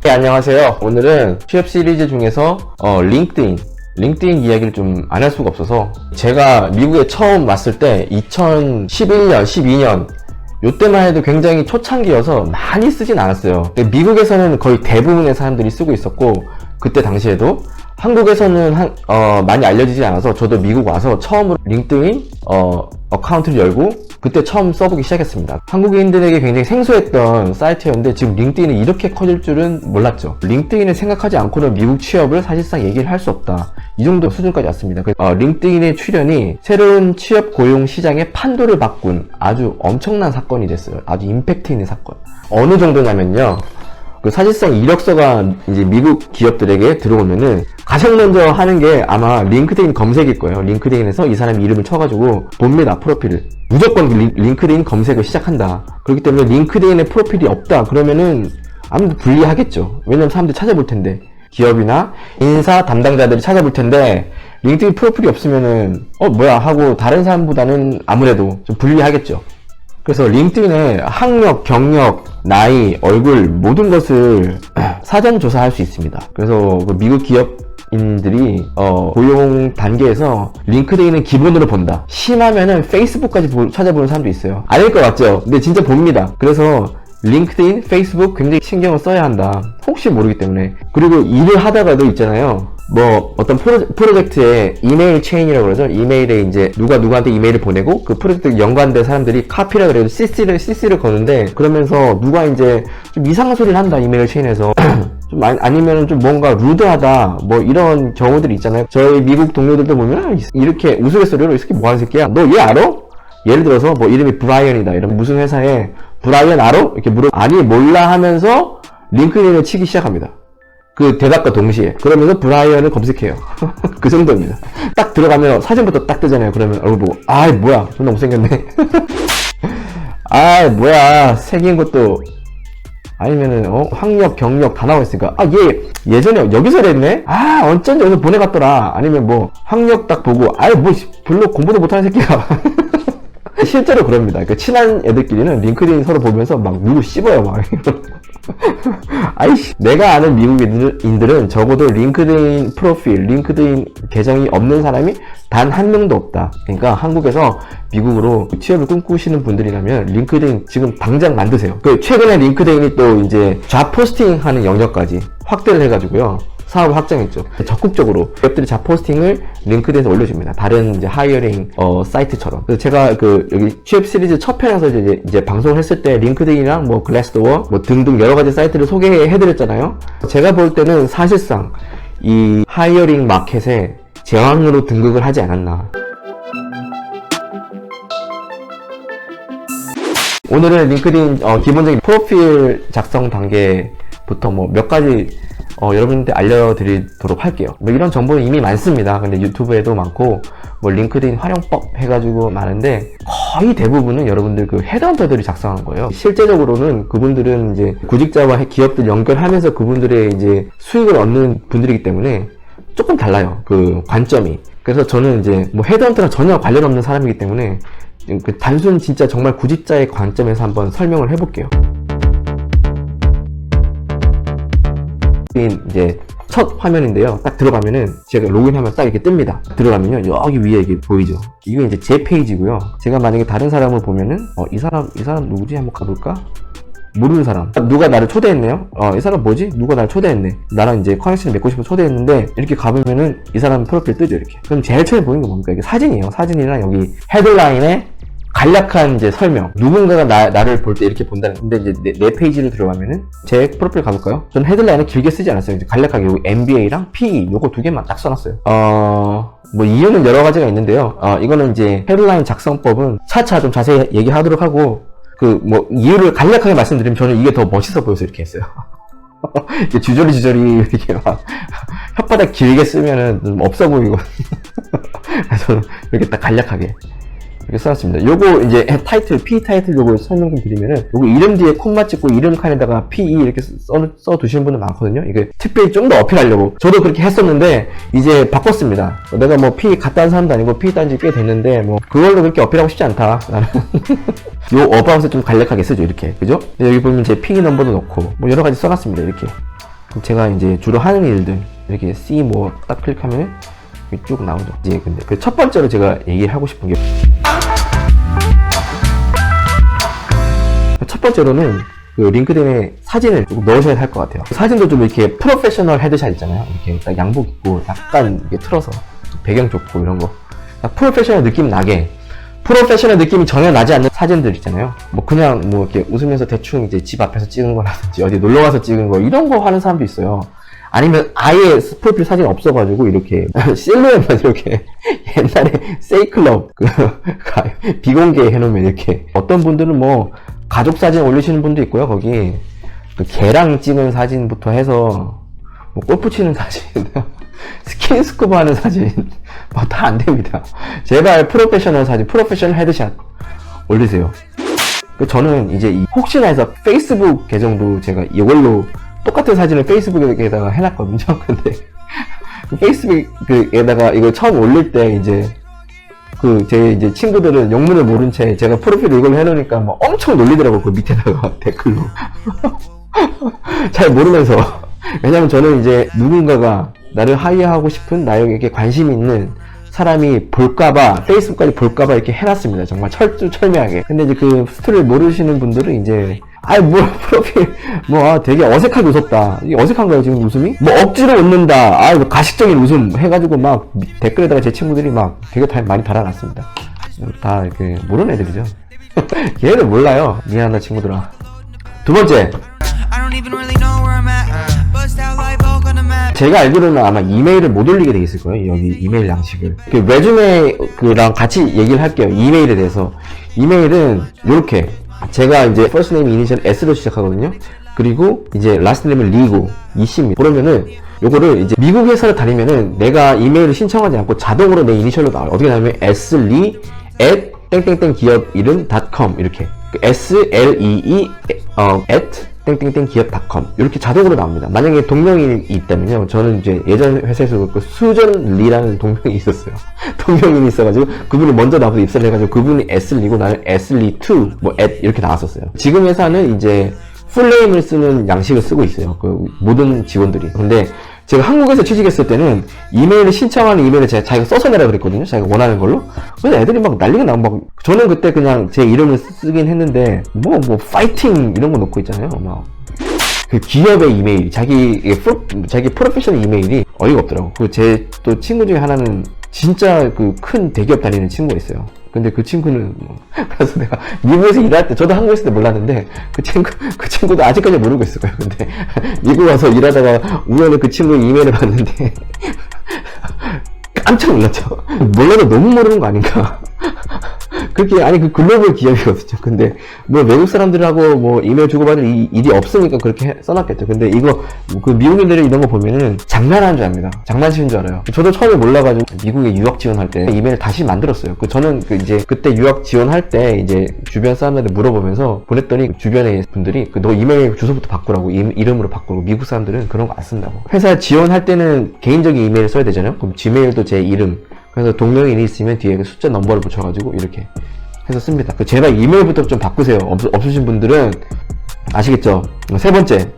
네, 안녕하세요. 오늘은 취업 시리즈 중에서 링크드인 이야기를 좀 안 할 수가 없어서, 제가 미국에 처음 왔을 때 2011년, 12년 요때만 해도 굉장히 초창기여서 많이 쓰진 않았어요. 미국에서는 거의 대부분의 사람들이 쓰고 있었고, 그때 당시에도 한국에서는 많이 알려지지 않아서 저도 미국 와서 처음으로 링크드인 어카운트를 열고 그때 처음 써보기 시작했습니다. 한국인들에게 굉장히 생소했던 사이트였는데 지금 링크드인이 이렇게 커질 줄은 몰랐죠. 링크드인을 생각하지 않고는 미국 취업을 사실상 얘기를 할 수 없다, 이 정도 수준까지 왔습니다. 링크드인의 출현이 새로운 취업 고용 시장의 판도를 바꾼 아주 엄청난 사건이 됐어요. 아주 임팩트 있는 사건. 어느 정도냐면요, 사실상 이력서가 이제 미국 기업들에게 들어오면은 가장 먼저 하는 게 아마 링크드인 검색일 거예요. 링크드인에서 이 사람의 이름을 쳐가지고 봅니다, 프로필을. 무조건 링크드인 검색을 시작한다. 그렇기 때문에 링크드인에 프로필이 없다 그러면은 아무래도 불리하겠죠. 왜냐면 사람들이 찾아볼 텐데, 기업이나 인사 담당자들이 찾아볼 텐데 링크드인 프로필이 없으면은 뭐야 하고 다른 사람보다는 아무래도 좀 불리하겠죠. 그래서 링크드인에 학력, 경력, 나이, 얼굴 모든 것을 사전 조사할 수 있습니다. 그래서 미국 기업인들이 고용 단계에서 링크드인은 기본으로 본다. 심하면은 페이스북까지 찾아보는 사람도 있어요. 아닐 것 같죠? 근데 진짜 봅니다. 그래서 링크드인, 페이스북 굉장히 신경을 써야 한다. 혹시 모르기 때문에. 그리고 일을 하다가도 있잖아요, 어떤 프로젝트에 이메일 체인이라고 그러죠. 이메일에 이제 누가 누구한테 이메일을 보내고 그 프로젝트 연관된 사람들이 카피라 그래도 CC를 거는데, 그러면서 누가 이제 좀 이상한 소리를 한다, 이메일 체인에서. 좀 아니면은 좀 뭔가 루드하다, 이런 경우들이 있잖아요. 저희 미국 동료들도 보면 이렇게 우스갯소리로 이 새끼 뭐하는 새끼야? 너 얘 알아? 예를 들어서 이름이 브라이언이다. 이러면 무슨 회사에 브라이언 알아? 이렇게 아니 몰라 하면서 링크드인을 치기 시작합니다. 그 대답과 동시에. 그러면서 브라이언을 검색해요. 그 정도입니다. 딱 들어가면 사진부터 딱 뜨잖아요. 그러면 얼굴 보고 아이 뭐야 존나 못생겼네. 아이 뭐야 생긴 것도 아니면은 학력, 경력 다 나와 있으니까 얘 예전에 여기서 했네? 어쩐지 여기서 보내갔더라. 아니면 학력 딱 보고 별로 공부도 못하는 새끼야. 실제로 그럽니다. 친한 애들끼리는 링크드인 서로 보면서 누구 씹어요, 아이씨, 내가 아는 미국인들은 적어도 링크드인 프로필, 링크드인 계정이 없는 사람이 단 한 명도 없다. 그러니까 한국에서 미국으로 취업을 꿈꾸시는 분들이라면 링크드인 지금 당장 만드세요. 최근에 링크드인이 또 이제 잡 포스팅 하는 영역까지 확대를 해가지고요, 사업을 확장했죠. 적극적으로 기업들이 잡 포스팅을 링크드인에서 올려줍니다. 다른 이제 하이어링 사이트처럼. 그래서 제가 여기 취업 시리즈 첫 편에서 이제 방송을 했을 때 링크드인이랑 글래스도어 등등 여러 가지 사이트를 소개해드렸잖아요. 제가 볼 때는 사실상 이 하이어링 마켓에 제왕으로 등극을 하지 않았나. 오늘은 링크드인 기본적인 프로필 작성 단계부터 몇 가지 여러분한테 알려드리도록 할게요. 이런 정보는 이미 많습니다. 근데 유튜브에도 많고 링크드인 활용법 해가지고 많은데, 거의 대부분은 여러분들 헤드헌터들이 작성한 거예요. 실제적으로는 그분들은 이제 구직자와 기업들 연결하면서 그분들의 이제 수익을 얻는 분들이기 때문에 조금 달라요, 관점이. 그래서 저는 이제 헤드헌터랑 전혀 관련 없는 사람이기 때문에 단순 진짜 정말 구직자의 관점에서 한번 설명을 해볼게요. 이제 첫 화면인데요. 딱 들어가면은 제가 로그인하면 딱 이렇게 뜹니다. 들어가면요, 여기 위에 이게 보이죠? 이거 이제 제 페이지고요. 제가 만약에 다른 사람을 보면은 이 사람 누구지? 한번 가볼까? 모르는 사람. 누가 나를 초대했네요. 이 사람 뭐지? 누가 나를 초대했네. 나랑 이제 커넥션을 맺고 싶어서 초대했는데, 이렇게 가보면은 이 사람 프로필 뜨죠, 이렇게. 그럼 제일 처음에 보이는 게 뭡니까? 이게 사진이에요. 사진이랑 여기 헤드라인에 간략한 이제 설명. 누군가가 나를 볼 때 이렇게 본다는. 근데 이제 내 페이지를 들어가면은 제 프로필 가볼까요? 저는 헤드라인을 길게 쓰지 않았어요. 이제 간략하게 여기 MBA랑 PE 요거 두 개만 딱 써놨어요. 이유는 여러 가지가 있는데요. 이거는 이제 헤드라인 작성법은 차차 좀 자세히 얘기하도록 하고, 이유를 간략하게 말씀드리면 저는 이게 더 멋있어 보여서 이렇게 했어요. 이렇게 주저리 이렇게 혓바닥 길게 쓰면은 좀 없어 보이고. 그래서 이렇게 딱 간략하게 이렇게 써놨습니다. 요거 이제 타이틀, P 타이틀 요거 설명 좀 드리면은, 요거 이름 뒤에 콤마 찍고 이름 칸에다가 PE 이렇게 써두시는 분들 많거든요. 이게 특별히 좀 더 어필하려고. 저도 그렇게 했었는데, 이제 바꿨습니다. 내가 PE 갔다 한 사람도 아니고 PE 딴지 꽤 됐는데, 그걸로 그렇게 어필하고 싶지 않다. 나는. 요 어바웃을 좀 간략하게 쓰죠, 이렇게. 그죠? 여기 보면 제 PE 넘버도 넣고, 여러 가지 써놨습니다, 이렇게. 제가 이제 주로 하는 일들 이렇게 C 뭐 딱 클릭하면 쭉 나오죠. 이제 근데 그 첫 번째로 제가 얘기를 하고 싶은 게 첫 번째로는 그 링크드인에 사진을 조금 넣으셔야 할 것 같아요. 사진도 좀 이렇게 프로페셔널 헤드샷 있잖아요. 이렇게 딱 양복 입고 약간 이렇게 틀어서 배경 좋고 이런 거 프로페셔널 느낌 나게, 프로페셔널 느낌이 전혀 나지 않는 사진들 있잖아요. 뭐 그냥 뭐 이렇게 웃으면서 대충 이제 집 앞에서 찍은 거라든지 어디 놀러 가서 찍은 거 이런 거 하는 사람도 있어요. 아니면 아예 프로필 사진 없어가지고 이렇게 실루엣만 이렇게 옛날에 세이클럽 그 비공개 해놓으면 이렇게, 어떤 분들은 뭐 가족 사진 올리시는 분도 있고요. 거기 그 개랑 찍은 사진부터 해서 뭐 골프 치는 사진 스킨스쿠버 하는 사진 뭐 다 안 됩니다. 제발 프로페셔널 사진, 프로페셔널 헤드샷 올리세요. 저는 이제 혹시나 해서 페이스북 계정도 제가 이걸로 똑같은 사진을 페이스북에다가 해놨거든요. 근데 페이스북에다가 이걸 처음 올릴 때 이제 제 이제 친구들은 영문을 모른 채 제가 프로필을 이걸로 해놓으니까 막 엄청 놀리더라고. 그 밑에다가 댓글로 잘 모르면서. 왜냐면 저는 이제 누군가가 나를 하이하고 싶은, 나에게 관심 있는 사람이 볼까봐, 페이스북까지 볼까봐 이렇게 해놨습니다. 정말 철두철미하게. 근데 이제 그 스토리를 모르시는 분들은 이제 프로필, 되게 어색하게 웃었다. 이게 어색한가요, 지금 웃음이? 억지로 웃는다. 가식적인 웃음. 해가지고 막 댓글에다가 제 친구들이 막 되게 많이 달아놨습니다. 다 이렇게 모르는 애들이죠. 걔네들 몰라요. 미안하다, 친구들아. 두 번째. 제가 알기로는 아마 이메일을 못 올리게 돼 있을 거예요. 여기 이메일 양식을. 그 레주메랑 같이 얘기를 할게요. 이메일에 대해서. 이메일은 이렇게. 제가 이제 first name 이니셜 S로 시작하거든요. 그리고 이제 last name은 리고 이씨입니다. 그러면은 요거를 이제 미국 회사를 다니면은 내가 이메일을 신청하지 않고 자동으로 내 이니셜로 나와요. 어떻게 나오면 slee at 땡땡땡 기업 이름 .com 이렇게 slee at 땡땡땡 기업.com 이렇게 자동으로 나옵니다. 만약에 동명이인이 있다면요, 저는 이제 예전 회사에서 그 수전 리라는 동명이 있었어요. 동명이인이 있어가지고 그분이 먼저 나보고 입사를 해가지고 그분이 S리고 나는 S리2 뭐 at 이렇게 나왔었어요. 지금 회사는 이제 풀네임을 쓰는 양식을 쓰고 있어요. 그 모든 직원들이. 근데 제가 한국에서 취직했을 때는 이메일을 신청하는 이메일을 자기가 써서 내라 그랬거든요. 자기가 원하는 걸로. 그래서 애들이 막 난리가 나고 막, 저는 그때 그냥 제 이름을 쓰긴 했는데, 파이팅 이런 거 넣고 있잖아요. 그 기업의 이메일, 자기 프로페셔널 이메일이 어이가 없더라고. 그 제 또 친구 중에 하나는 진짜 그 큰 대기업 다니는 친구가 있어요. 근데 그 친구는 그래서 내가 미국에서 일할 때, 저도 한국에 있을 때 몰랐는데 그 친구도 아직까지 모르고 있을 거예요. 근데 미국 와서 일하다가 우연히 그 친구의 이메일을 봤는데 깜짝 놀랐죠. 몰라도 너무 모르는 거 아닌가. 그렇게, 그 글로벌 기업이거든요. 근데 외국 사람들하고 이메일 주고받을 일이 없으니까 그렇게 써놨겠죠. 근데 이거 그 미국인들이 이런 거 보면은 장난하는 줄 압니다. 장난치는 줄 알아요. 저도 처음에 몰라가지고 미국에 유학 지원할 때 이메일 다시 만들었어요. 저는 이제 그때 유학 지원할 때 이제 주변 사람들한테 물어보면서 보냈더니 주변의 분들이 너 이메일 주소부터 바꾸라고, 이름으로 바꾸고, 미국 사람들은 그런 거 안 쓴다고. 회사 지원할 때는 개인적인 이메일 써야 되잖아요. 그럼 지메일도 제 이름, 그래서 동명이인이 있으면 뒤에 숫자 넘버를 붙여가지고 이렇게 해서 씁니다. 제발 이메일부터 좀 바꾸세요. 없으신 분들은. 아시겠죠? 세 번째.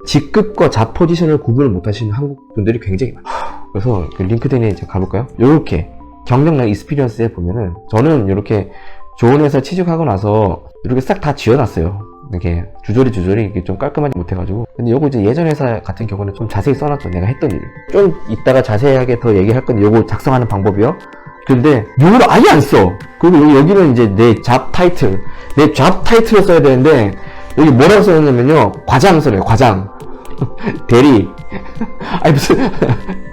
직급과 잡 포지션을 구분을 못하시는 한국 분들이 굉장히 많아요. 그래서 그 링크드인에 이제 가볼까요? 요렇게 경력랑 익스피리언스에 보면은, 저는 이렇게 좋은 회사 취직하고 나서 이렇게 싹 다 지어놨어요. 이렇게 주저리 이렇게 좀 깔끔하지 못해가지고. 근데 요거 이제 예전 회사 같은 경우는 좀 자세히 써놨죠. 내가 했던 일. 좀 이따가 자세하게 더 얘기할 건데, 요거 작성하는 방법이요. 근데 요거를 아예 안 써. 그리고 여기는 이제 내 잡 타이틀을 써야 되는데, 여기 뭐라고 써놨냐면요, 과장 써요. 과장. 대리. 무슨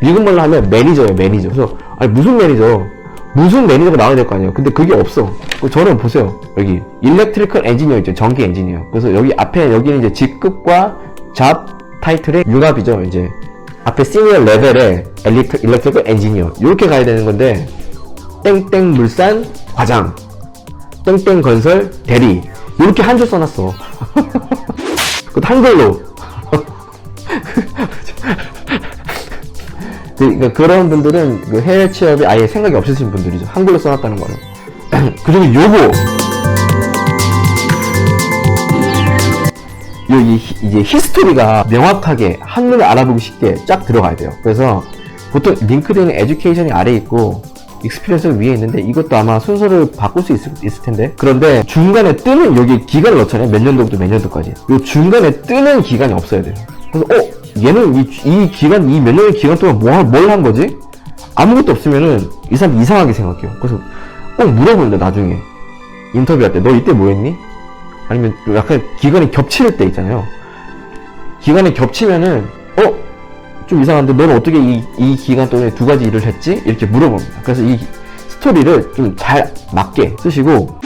미국말로 하면 매니저예요. 매니저. 그래서 무슨 매니저? 무슨 매니저가 나와야 될 거 아니에요. 근데 그게 없어. 저는 보세요. 여기 일렉트리컬 엔지니어 있죠. 전기 엔지니어. 그래서 여기 앞에, 여기는 이제 직급과 잡 타이틀의 융합이죠. 이제 앞에 시니어 레벨의 일렉트리컬 엔지니어 이렇게 가야 되는 건데, 땡땡 물산 과장, 땡땡 건설 대리, 이렇게 한 줄 써놨어. 그것도 한글로. 그러니까 그런 분들은 그 해외 취업에 아예 생각이 없으신 분들이죠. 한글로 써놨다는 거는. 그리고 요거 여기 이제 히스토리가 명확하게 한눈에 알아보기 쉽게 쫙 들어가야 돼요. 그래서 보통 링크드인 에듀케이션이 아래에 있고 익스피리언스가 위에 있는데 이것도 아마 순서를 바꿀 수 있을 텐데, 그런데 중간에 뜨는 여기 기간을 넣잖아요. 몇 년도부터 몇 년도까지. 요 중간에 뜨는 기간이 없어야 돼요. 그래서 얘는 이 기간, 이 몇 년의 기간 동안 뭘 한 거지? 아무것도 없으면은 이 사람 이상하게 생각해요. 그래서 꼭 물어보는데 나중에 인터뷰할 때 너 이때 뭐 했니? 아니면 약간 기간이 겹칠 때 있잖아요. 기간이 겹치면은 좀 이상한데 너는 어떻게 이 기간 동안에 두 가지 일을 했지? 이렇게 물어봅니다. 그래서 이 스토리를 좀 잘 맞게 쓰시고,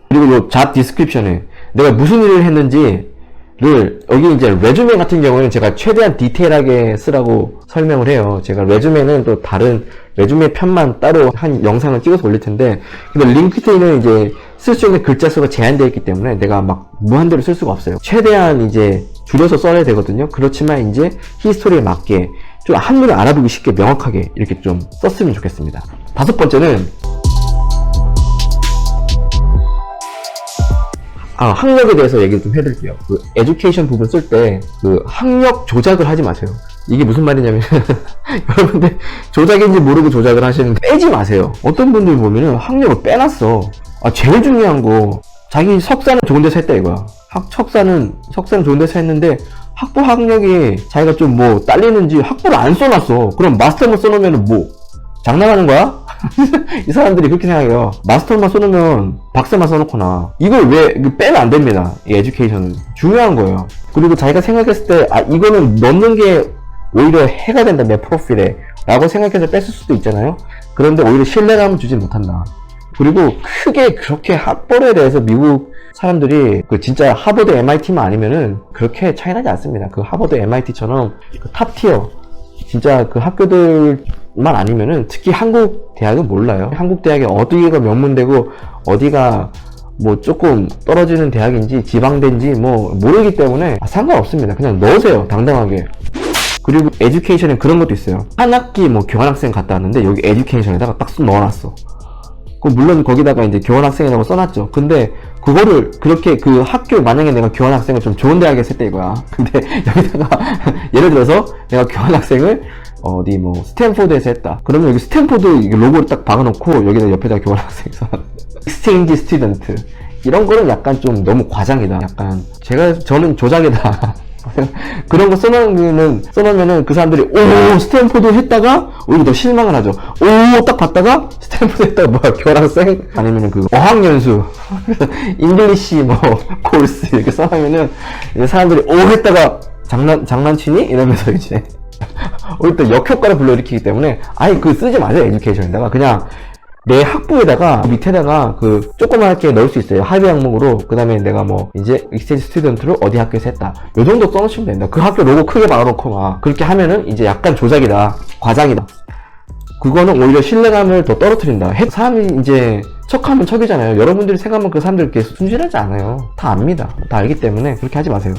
그리고 요 잡 디스크립션에 내가 무슨 일을 했는지를, 여기 이제 레주메 같은 경우에는 제가 최대한 디테일하게 쓰라고 설명을 해요. 제가 레주메는 또 다른 레주메 편만 따로 한 영상을 찍어서 올릴 텐데, 근데 링크드인은 이제 쓸 수 있는 글자 수가 제한되어 있기 때문에 내가 막 무한대로 쓸 수가 없어요. 최대한 이제 줄여서 써야 되거든요. 그렇지만 이제 히스토리에 맞게 좀 한눈에 알아보기 쉽게 명확하게 이렇게 좀 썼으면 좋겠습니다. 다섯 번째는 학력에 대해서 얘기를 좀 해드릴게요. 그 에듀케이션 부분 쓸 때 그 학력 조작을 하지 마세요. 이게 무슨 말이냐면 여러분들 조작인지 모르고 조작을 하시는데 빼지 마세요. 어떤 분들 보면은 학력을 빼놨어. 제일 중요한 거, 자기 석사는 좋은 데서 했다 이거야. 석사는 좋은 데서 했는데 학부 학력이 자기가 좀 뭐 딸리는지 학부를 안 써놨어. 그럼 마스터만 써놓으면 뭐 장난하는 거야? 이 사람들이 그렇게 생각해요. 마스터만 써놓으면 박사만 써놓거나. 이걸 왜 빼면 안 됩니다. 이 에듀케이션은 중요한 거예요. 그리고 자기가 생각했을 때 이거는 넣는 게 오히려 해가 된다 내 프로필에 라고 생각해서 뺐을 수도 있잖아요. 그런데 오히려 신뢰감을 주지 못한다. 그리고 크게 그렇게 학벌에 대해서 미국 사람들이 그 진짜 하버드 MIT만 아니면은 그렇게 차이나지 않습니다. 그 하버드 MIT처럼 그 탑티어 진짜 그 학교들만 아니면은, 특히 한국 대학은 몰라요. 한국 대학이 어디가 명문대고 어디가 뭐 조금 떨어지는 대학인지 지방대인지 뭐 모르기 때문에 상관없습니다. 그냥 넣으세요, 당당하게. 그리고 에듀케이션에 그런 것도 있어요. 한 학기 뭐 교환학생 갔다 왔는데 여기 에듀케이션에다가 딱 넣어놨어. 물론 거기다가 이제 교환학생이라고 써놨죠. 근데 그거를 그렇게 그 학교, 만약에 내가 교환학생을 좀 좋은 대학에 했을 때 이거야. 근데 여기다가 예를 들어서 내가 교환학생을 어디 뭐 스탠포드에서 했다. 그러면 여기 스탠포드 로고를 딱 박아놓고 여기다 옆에다 교환학생 써. Exchange Student. 이런 거는 약간 좀 너무 과장이다. 약간 저는 조작이다. 그런 거 써놓으면은 그 사람들이 스탠포드 했다가 오히려 더 실망을 하죠. 딱 봤다가 스탠포드 했다가 뭐야 교환학생? 아니면은 그 어학연수 잉글리시 뭐 코र्스 이렇게 써놓으면은 이제 사람들이 했다가 장난치니? 이러면서 이제 오히려 또 역효과를 불러일으키기 때문에 아예 그 쓰지 마세요. 에듀케이션에다가 그냥 내 학부에다가 밑에다가 그 조그맣게 넣을 수 있어요. 합의 항목으로. 그 다음에 내가 뭐 이제 익스체인지 스튜던트로 어디 학교에서 했다, 요 정도 써놓으시면 됩니다. 그 학교 로고 크게 박아놓고 막 그렇게 하면은 이제 약간 조작이다, 과장이다. 그거는 오히려 신뢰감을 더 떨어뜨린다. 사람이 이제 척하면 척이잖아요. 여러분들이 생각하면 그 사람들 이렇게 순진하지 않아요. 다 압니다. 다 알기 때문에 그렇게 하지 마세요.